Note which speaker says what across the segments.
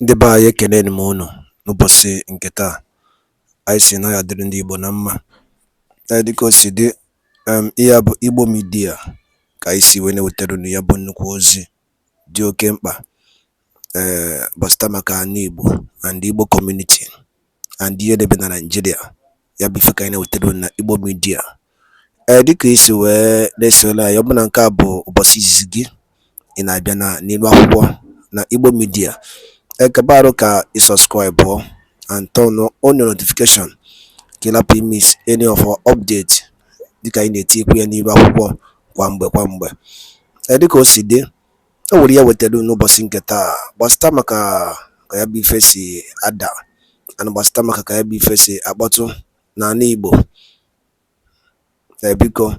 Speaker 1: Ndị be anyị ekele m unu n'ụbọchị nke taa. Anyị sị na ya dịrị ndị Igbo na mma. Dịka o si dị, ihe a bụ Igbo Media ka anyị si wee na-ewetara unu ya bụ nnukwu ozi dị oke mkpa gbasara maka anụ Igbo and Igbo community and ihe debe na Nigeria. Ya bụ ife ka anyị na-ewetara unu na Igbo Media. Dịka isi wee na-esonye anyị, ọ bụ na nke a bụ ụbọchị izizi gị ị na-abịa n'ilu akwụkwọ na Igbo Media. Ekpa ka you subscribe and turn on your notification ka you miss any of our updates dịka anyị na-etikwu ya n'iru akwụkwọ kwa mgbe. Dịka o si dị, o nwere ya wetara n'ụbọchị nke taa gbasara maka ka ya bụ ife si ada and gbasara maka ka ya bụ ife si akpọtụ n'ala Igbo. Biko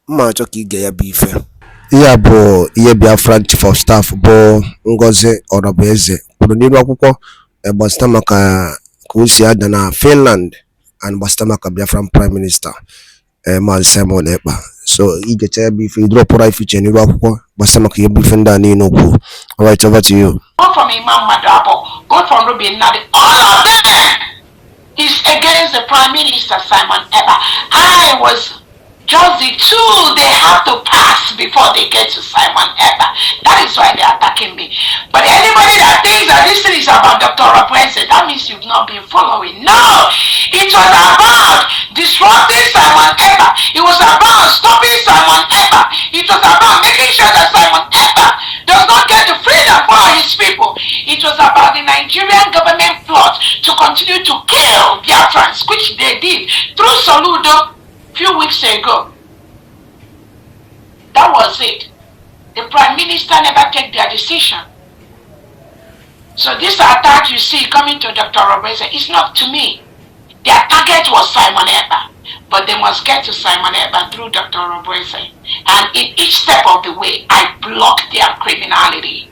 Speaker 1: mma achọ ka ige ya bụ ife. Ihe bụ ihe BIAFRA Chief of Staff bụ Ngozi Orabueze kwuru n'iru akwụkwọ gbasara maka ka o si ada na Finland and gbasara maka Biafran Prime Minister Maazị Simon Ekpa. So igecha ya bụ ife idropụra ife iche n'iru akwụkwọ gbasara maka ihe bụ ife ndị a niile okwu. All right, over to you.
Speaker 2: Go from Imam Madabo, go from Ruby Nadi, all of them is against the Prime Minister Simon Ekpa. I was just the two they have to pass before they get to Simon Ekpa. That is why they're attacking me. But anybody that thinks that this thing is about Dr. Orabueze, that means you've not been following. No! It was about disrupting Simon Ekpa. It was about stopping Simon Ekpa. It was about making sure that Simon Ekpa does not get the freedom for his people. It was about the Nigerian government plot to continue to kill Biafrans, which they did through Soludo few weeks ago. That was it. The Prime Minister never take their decision. So this attack you see coming to Dr. Orabueze is not to me. Their target was Simon Ekpa, but they must get to Simon Ekpa through Dr. Orabueze. And in each step of the way, I block their criminality.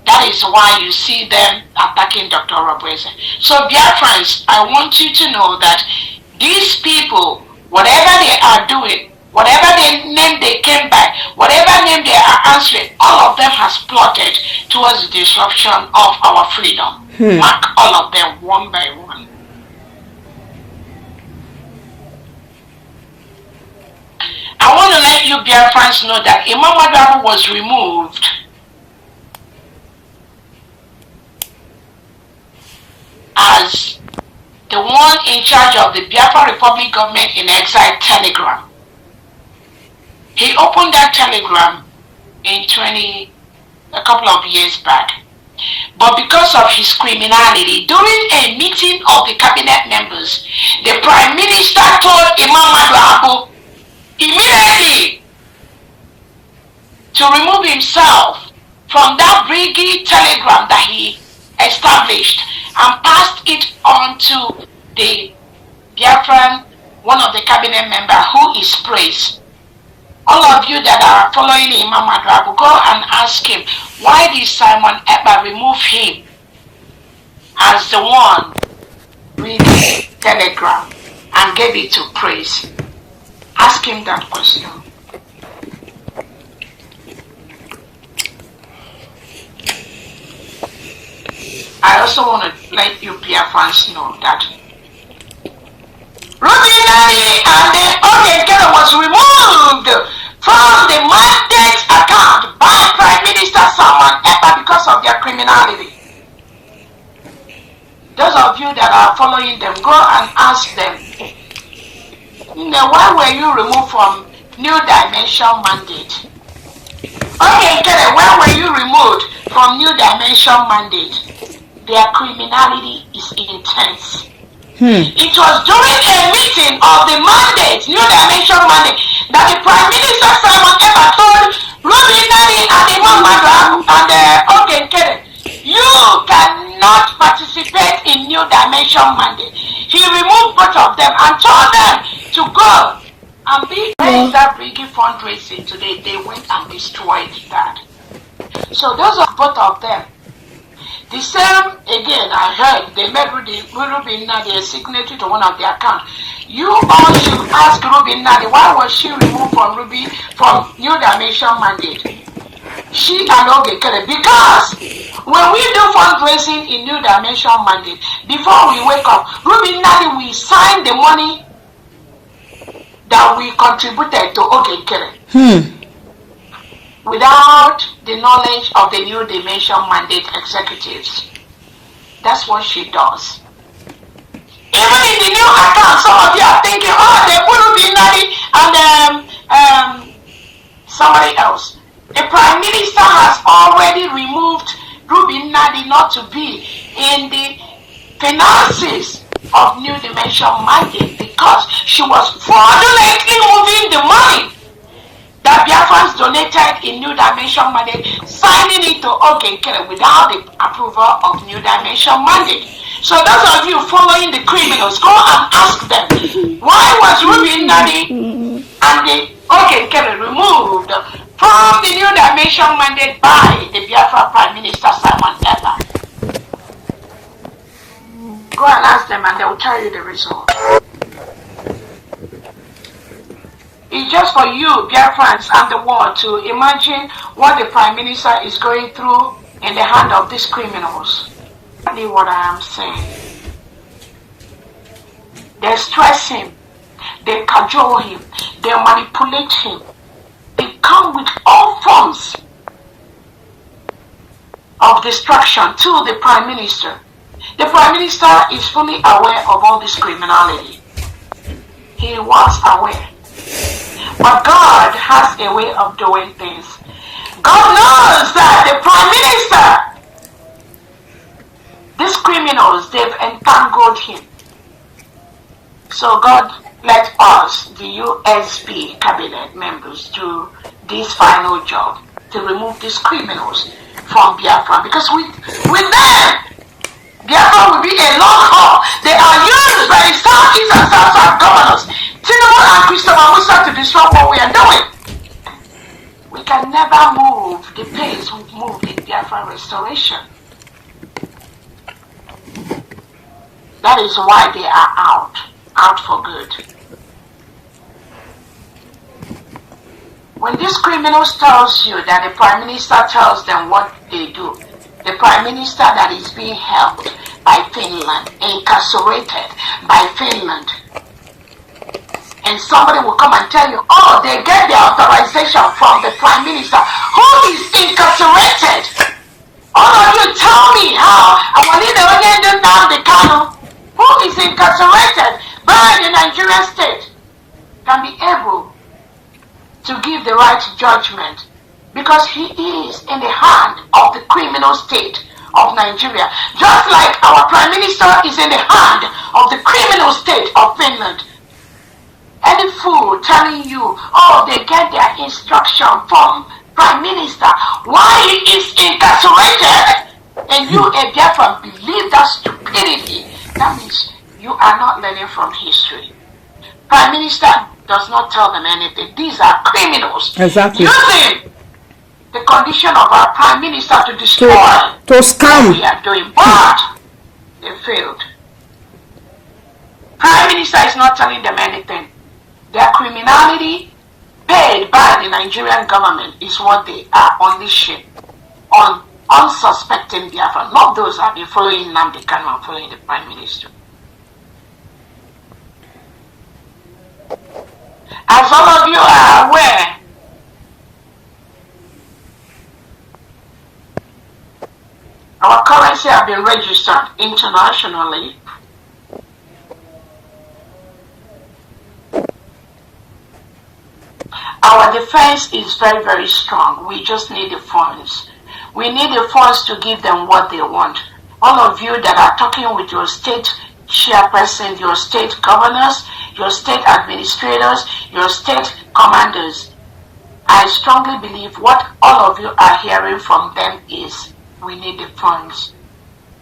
Speaker 2: That is why you see them attacking Dr. Orabueze. So Biafrans, I want you to know that these people, whatever they are doing, whatever name they came by, whatever name they are answering, all of them has plotted towards the disruption of our freedom. Mark all of them one by one. I want to let you Biafrans know that Imam Madabo was removed as the one in charge of the Biafra Republic government in exile telegram. He opened that telegram in a couple of years back. But because of his criminality, during a meeting of the cabinet members, the Prime Minister told Imam Madabo immediately to remove himself from that brigade telegram that he established and passed it on to the Biafran, one of the cabinet members who is praised. All of you that are following Imam Madabo, go and ask him, why did Simon Ekpa remove him as the one reading telegram and gave it to praise? Ask him that question. I also want to let you Biafrans know that Ruby Nani and the Oriental was removed from the mandate account by Prime Minister Simon Ekpa because of their criminality. Those of you that are following them, go and ask them, why were you removed from New Dimension mandate? Okay, why were you removed from New Dimension mandate? Their criminality is intense. It was during a meeting of the mandate, New Dimension mandate, that the Prime Minister Simon Ekpa told Ruby Nani and Imam Madabo and you cannot participate in New Dimension mandate. He removed both of them and told them to go and be that brigade fundraising today. They went and destroyed that. So those are both of them. The same, again, I heard they made Ruby Nadi a signatory to one of their accounts. You all should ask Ruby Nadi, why was she removed from New Dimension mandate? she and Ogekere, because when we do fundraising in New Dimension Mandate, before we wake up, Ruby Nadi, we sign the money that we contributed to Ogekere. Without the knowledge of the New Dimension Mandate executives. That's what she does. Even in the new account, some of you are thinking, oh, they put Ruby Nadi and somebody else. The Prime Minister has already removed Ruby Nadi not to be in the finances of New Dimension Mandate because she was fraudulently moving the money that Biafrans donated in New Dimension Mandate, signing it to Ogekere without the approval of New Dimension Mandate. So those of you following the criminals, go and ask them, why was Ruby Nadi and the Ogekere removed from the New Dimension Mandate by the Biafra Prime Minister Simon Ekpa? Go and ask them and they will tell you the result. It's just for you, Biafrans and the world, to imagine what the Prime Minister is going through in the hand of these criminals. That's what I am saying. They stress him, they cajole him, they manipulate him. They come with all forms of destruction to the Prime Minister. The Prime Minister is fully aware of all this criminality. He was aware. But God has a way of doing things. God knows that the Prime Minister, these criminals, they've entangled him. So God let us, the USB cabinet members, do this final job to remove these criminals from Biafra. Because with them, Biafra will be a long haul. They are used by the Southeast and South governors, Tinubu and Christopher Musa, to disrupt what we are doing. We can never move the pace we've moved in Biafra restoration. That is why they are out for good. When these criminals tells you that the Prime Minister tells them what they do, the Prime Minister that is being held by Finland, incarcerated by Finland, and somebody will come and tell you, oh, they get their authorization from the Prime Minister who is incarcerated. All of you tell me how NNAMDI who is incarcerated by the Nigerian state can be able to give the right judgment, because he is in the hand of the criminal state of Nigeria, just like our Prime Minister is in the hand of the criminal state of Finland. Any fool telling you, oh, they get their instruction from Prime Minister while he is incarcerated, and you, a Biafran, believe that stupidity, that means you are not learning from history. Prime Minister does not tell them anything. These are criminals.
Speaker 3: Exactly.
Speaker 2: Using the condition of our Prime Minister to destroy
Speaker 3: to scam.
Speaker 2: what we are doing, but they failed. Prime Minister is not telling them anything. Their criminality paid by the Nigerian government is what they are unleashing on unsuspecting Biafra, not those that have been following NNAMDI and following the Prime Minister. As all of you are aware, our currency has been registered internationally. Our defense is very, very strong. We just need the funds. We need the funds to give them what they want. All of you that are talking with your state chairperson, your state governors, your state administrators, your state commanders, I strongly believe what all of you are hearing from them is, we need the funds.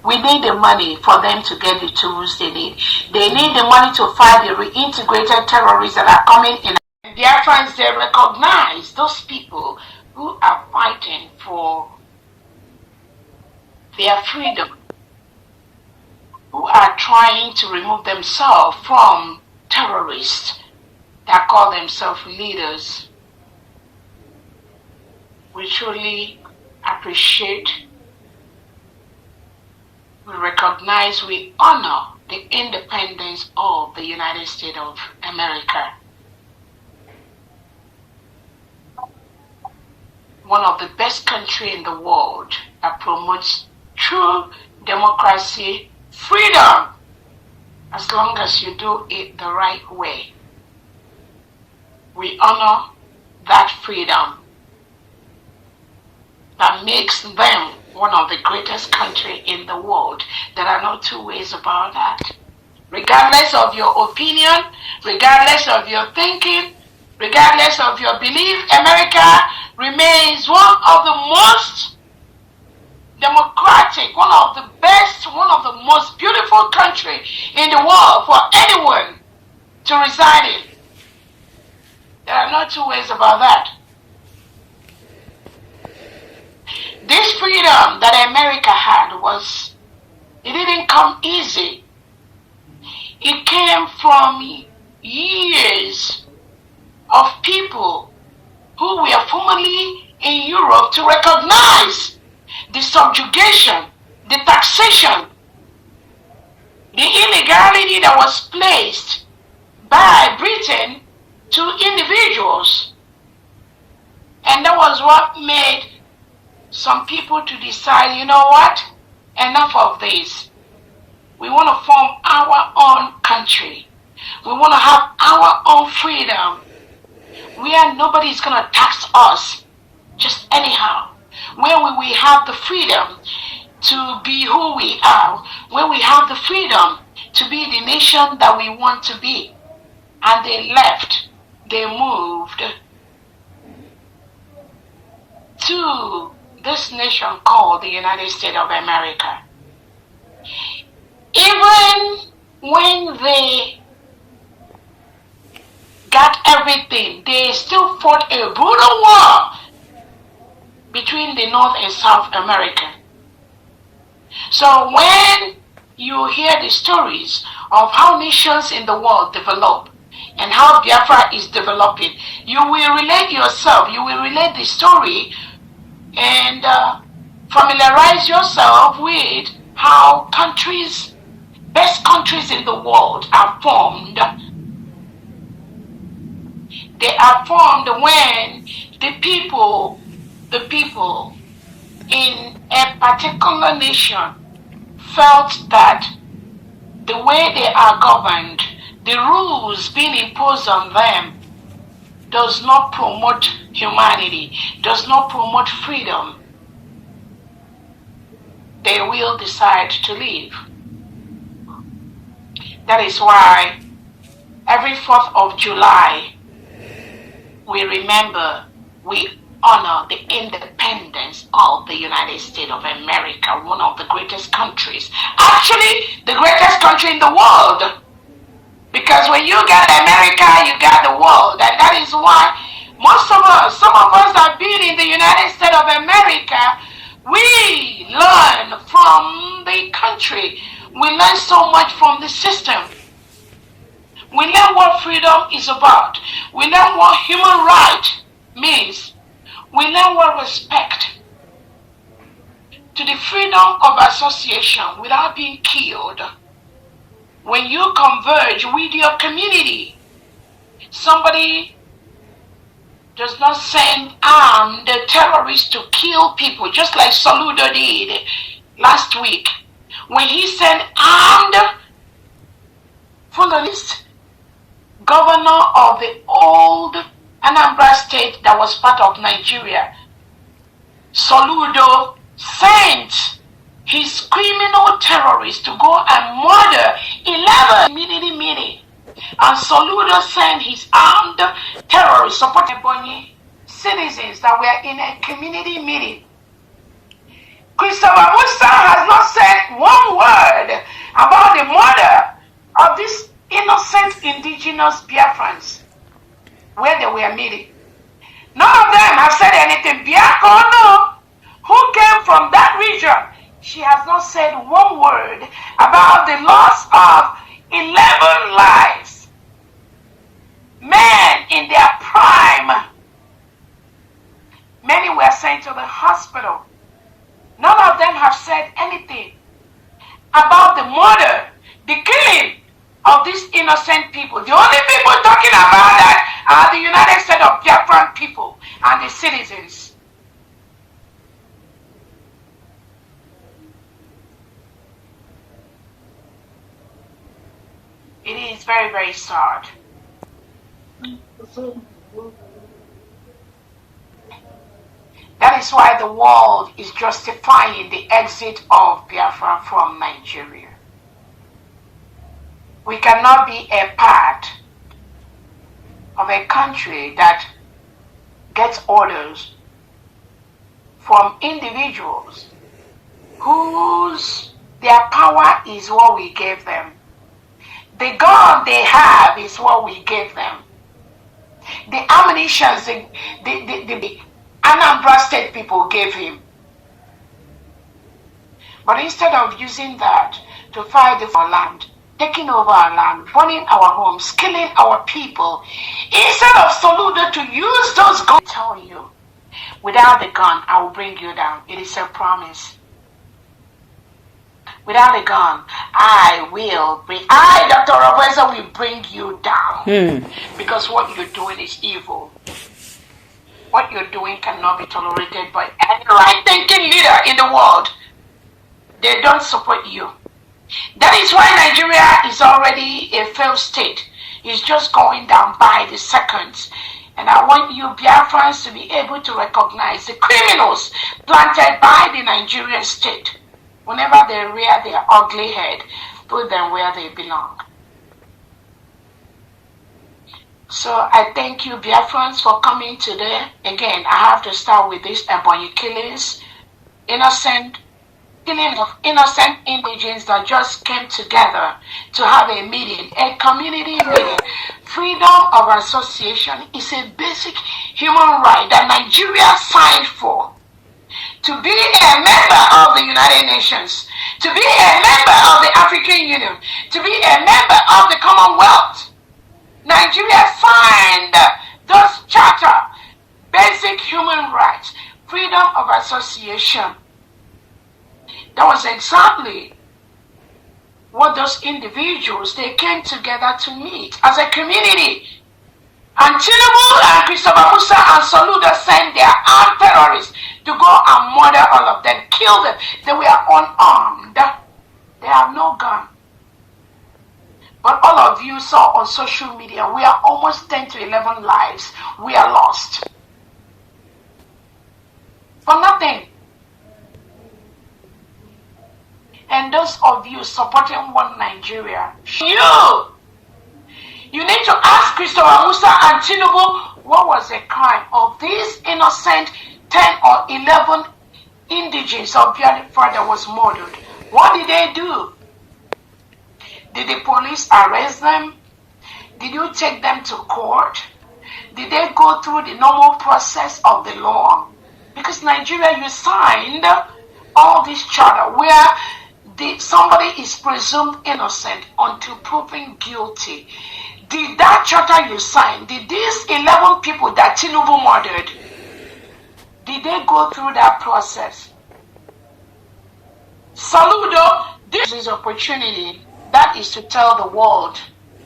Speaker 2: We need the money for them to get the tools they need. They need the money to fight the reintegrated terrorists that are coming in. Their friends, they recognize those people who are fighting for their freedom, who are trying to remove themselves from terrorists that call themselves leaders. We truly appreciate, we recognize, we honor the independence of the United States of America. One of the best countries in the world that promotes true democracy, freedom, as long as you do it the right way. We honor that freedom that makes them one of the greatest countries in the world. There are no two ways about that. Regardless of your opinion, regardless of your thinking, regardless of your belief, America remains one of the most democratic, one of the best, one of the most beautiful countries in the world for anyone to reside in. There are no two ways about that. This freedom that America had it didn't come easy. It came from years of people who were formerly in Europe to recognize the subjugation, the taxation, the illegality that was placed by Britain to individuals. And that was what made some people to decide, you know what, enough of this. We want to form our own country. We want to have our own freedom, where nobody is going to tax us just anyhow, where we have the freedom to be who we are, where we have the freedom to be the nation that we want to be. And they left, they moved to this nation called the United States of America. Even when they got everything, they still fought a brutal war between the North and South America. So when you hear the stories of how nations in the world develop and how Biafra is developing, you will relate yourself, you will relate the story and familiarize yourself with how countries, best countries in the world are formed. They are formed when the people in a particular nation felt that the way they are governed, the rules being imposed on them, does not promote humanity, does not promote freedom. They will decide to leave. That is why every 4th of July, we remember, we honor the independence of the United States of America, one of the greatest countries. Actually, the greatest country in the world. Because when you got America, you got the world. And that is why most of us, some of us that have been in the United States of America, we learn from the country. We learn so much from the system. We learn what freedom is about. We learn what human right means. We learn what respect to the freedom of association without being killed. When you converge with your community, somebody does not send armed terrorists to kill people, just like Soludo did last week. When he sent armed Fulanists, governor of the old Anambra state that was part of Nigeria, Soludo sent his criminal terrorists to go and murder 11 community meeting. And Soludo sent his armed terrorists supporting Ebonyi citizens that were in a community meeting. Christopher Musa has not said one word about the murder of these innocent indigenous Biafrans where they were meeting. None of them have said anything. Biako, no, who came from that region, she has not said one word about the loss of 11 lives. Men in their prime. Many were sent to the hospital. of them have said anything about the murder, the killing of these innocent people. The only people talking about that are the United States of Biafran people and the citizens. It is very, very sad. That is why the world is justifying the exit of Biafra from Nigeria. We cannot be a part of a country that gets orders from individuals whose their power is what we gave them. The gun they have is what we gave them. The ammunition the NNAMDI state people gave him. But instead of using that to fight for land, taking over our land, burning our homes, killing our people, instead of Soludo to use those guns, I tell you, without the gun, I will bring you down. It is a promise. Without a gun, Dr. Robertson, will bring you down. Because what you're doing is evil. What you're doing cannot be tolerated by any right-thinking leader in the world. They don't support you. That is why Nigeria is already a failed state. It's just going down by the seconds. And I want you Biafrans to be able to recognize the criminals planted by the Nigerian state. Whenever they rear their ugly head, put them where they belong. So I thank you, Biafrans, for coming today. Again, I have to start with this Ebonyi killings, killing of innocent indigents that just came together to have a meeting, a community meeting. Freedom of association is a basic human right that Nigeria signed for. To be a member of the United Nations, to be a member of the African Union, to be a member of the Commonwealth. Nigeria signed those charter, basic human rights, freedom of association. That was exactly what those individuals, they came together to meet as a community. And Tinubu and Christopher Musa and Soludo sent their armed terrorists to go and murder all of them, kill them. They were unarmed. They have no gun. But all of you saw on social media, we are almost 10 to 11 lives. We are lost. For nothing. And those of you supporting one Nigeria, you need to ask Christopher Musa and Tinubu, what was the crime of these innocent 10 or 11 indigents of Biafra that was murdered? What did they do? Did the police arrest them? Did you take them to court? Did they go through the normal process of the law? Because Nigeria, you signed all this charter where somebody is presumed innocent until proven guilty. Did that charter you signed, did these 11 people that Tinubu murdered, did they go through that process? Soludo, this is opportunity. That is to tell the world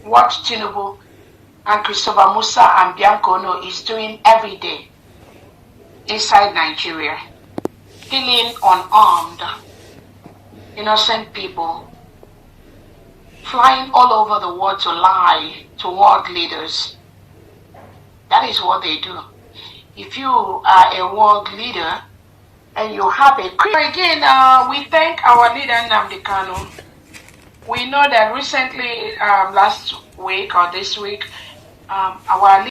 Speaker 2: what Tinubu and Christopher Musa and Bianco Ono is doing every day inside Nigeria. Killing unarmed, innocent people, flying all over the world to lie to world leaders. That is what they do. If you are a world leader and you have a... Again, we thank our leader NNAMDI Kanu. We know that recently, last week or this week, our leader,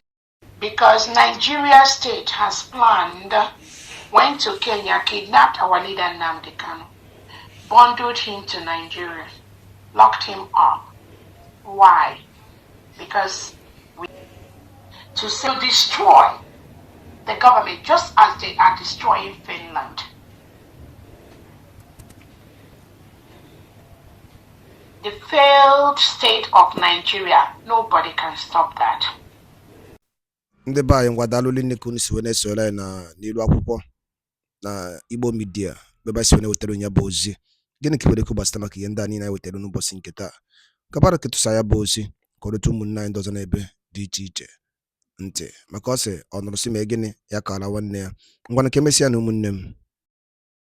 Speaker 2: because Nigeria state has planned, went to Kenya, kidnapped our leader NNAMDI Kanu, bundled him to Nigeria, locked him up. Why? Because to destroy the government, just as they are destroying Finland. The failed state of Nigeria, nobody can stop that.
Speaker 1: Ndị be anyị ngwadalụ nne kunu si wene sole na n'ilu akwụkwọ na Igbo media ebe si wee wetara ya bụ ozi. Gịnị ka ikwu gbasara maka ihe ndị a niile anyị wetara n'ụbọchị nke taa? Kabara ketụsa ya bụ ozi ka ọ rute ụmụnne anyị ndị ọzọ n'ebe dị iche iche ntị, maka ọ sị ọ nụrụ sị mee gịnị ya kara nwanne ya. Ngwanụ ka emesịa na ụmụnne m.